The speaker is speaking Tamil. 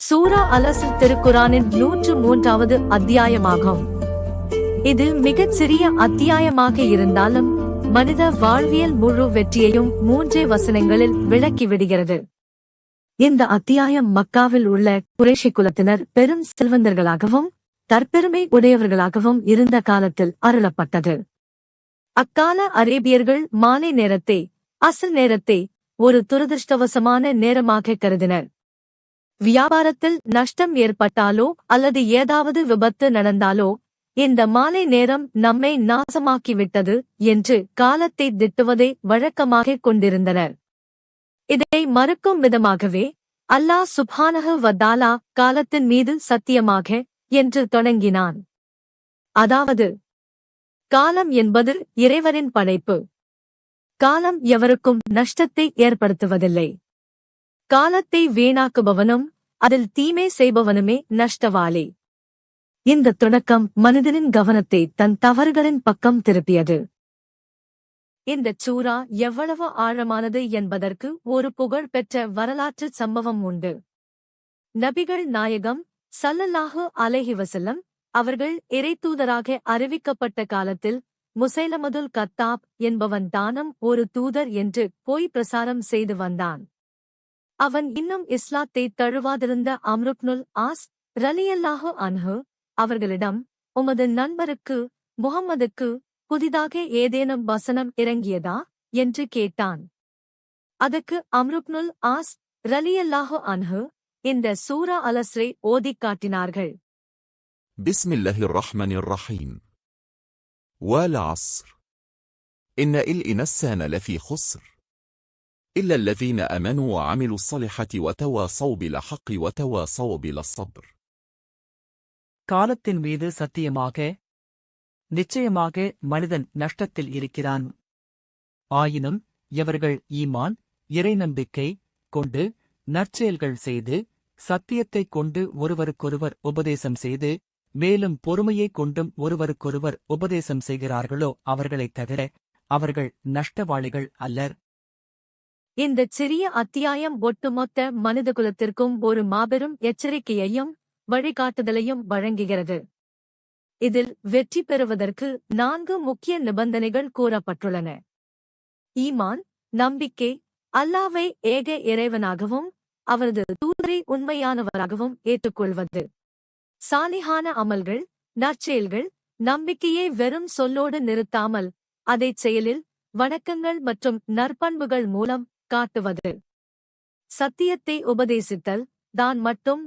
சூரா அல்-அஸ்ர் திருக்குரானின் 103வது அத்தியாயமாகும். இது மிகச் சிறிய அத்தியாயமாக இருந்தாலும் மனித வாழ்வியல் முழு வெற்றியையும் 3 வசனங்களில் விளக்கிவிடுகிறது. இந்த அத்தியாயம் மக்காவில் உள்ள குறைஷி குலத்தினர் பெரும் செல்வந்தர்களாகவும் தற்பெருமை உடையவர்களாகவும் இருந்த காலத்தில் அருளப்பட்டது. அக்கால அரேபியர்கள் மாலை நேரத்தை, அஸ்ர் நேரத்தை ஒரு துரதிர்ஷ்டவசமான நேரமாக கருதினர். வியாபாரத்தில் நஷ்டம் ஏற்பட்டாலோ அல்லது ஏதாவது விபத்து நடந்தாலோ இந்த மாலை நேரம் நம்மை நாசமாக்கிவிட்டது என்று காலத்தை திட்டுவதை வழக்கமாகக் கொண்டிருந்தனர். இதை மறுக்கும் விதமாகவே அல்லாஹ் சுப்ஹானஹு வ தஆலா காலத்தின் மீது சத்தியமாக என்று தொடங்கினான். அதாவது, காலம் என்பது இறைவனின் படைப்பு. காலம் எவருக்கும் நஷ்டத்தை ஏற்படுத்துவதில்லை. காலத்தை வீணாக்குபவனும் அதில் தீமை செய்பவனுமே நஷ்டவாளி. இந்த தொடக்கம் மனிதனின் கவனத்தை தன் தவறுகளின் பக்கம் திருப்பியது. இந்தச் சூரா எவ்வளவு ஆழமானது என்பதற்கு ஒரு புகழ்பெற்ற வரலாற்று சம்பவம் உண்டு. நபிகள் நாயகம் ஸல்லல்லாஹு அலைஹி வஸல்லம் அவர்கள் இறைத்தூதராக அறிவிக்கப்பட்ட காலத்தில் முசைலமதுல் கத்தாப் என்பவன் தானும் ஒரு தூதர் என்று பொய் பிரசாரம் செய்து வந்தான். அவன் இன்னும் இஸ்லாத்தை தழுவாதிருந்த அம்ருப்னுல் ஆஸ் ரலியல்லாஹு அன்ஹு அவர்களிடம், உமது நண்பருக்கு முஹம்மதுக்கு புதிதாக ஏதேனும் வசனம் இறங்கியதா என்று கேட்டான். அதற்கு அம்ருப்னுல் ஆஸ் ரலியல்லாஹு அன்ஹு இந்த சூரா அல்-அஸ்ரை ஓதிக் காட்டினார்கள். பிஸ்மில்லாஹிர் ரஹ்மானிர் ரஹீம். வல் அஸ்ர் இன்ன இன்சான லஃபீ குஸ்ர் إلا الذين آمنوا وعملوا الصالحات وتواصوا بالحق وتواصوا بالصبر. காலத்தின் மீது சத்தியமாக, நிச்சயமாக மனிதன் நஷ்டத்தில் இருக்கிறான். ஆயினும் எவர்கள் ஈமான், இறைநம்பிக்கை கொண்டு நற்செயல்கள் செய்து சத்தியத்தைக் கொண்டு ஒருவருக்கொருவர் உபதேசம் செய்து மேலும் பொறுமையைக் கொண்டும் ஒருவருக்கொருவர் உபதேசம் செய்கிறார்களோ அவர்களைத் தவிர அவர்கள் நஷ்டவாளிகள் அல்லர். இந்தச் சிறிய அத்தியாயம் ஒட்டுமொத்த மனிதகுலத்திற்கும் ஒரு மாபெரும் எச்சரிக்கையையும் வழிகாட்டுதலையும் வழங்குகிறது. இதில் வெற்றி பெறுவதற்கு 4 முக்கிய நிபந்தனைகள் கூறப்பட்டுள்ளன. ஈமான், நம்பிக்கை, அல்லாஹ்வை ஏக இறைவனாகவும் அவரது தூதரை உண்மையானவராகவும் ஏற்றுக்கொள்வது. சாலிஹான அமல்கள், நற்செயல்கள், நம்பிக்கையை வெறும் சொல்லோடு நிறுத்தாமல் அதைச் செயலில், வணக்கங்கள் மற்றும் நற்பண்புகள் மூலம் காட்டுவது. சத்தியத்தை உபதேசித்தல், தான் மட்டும்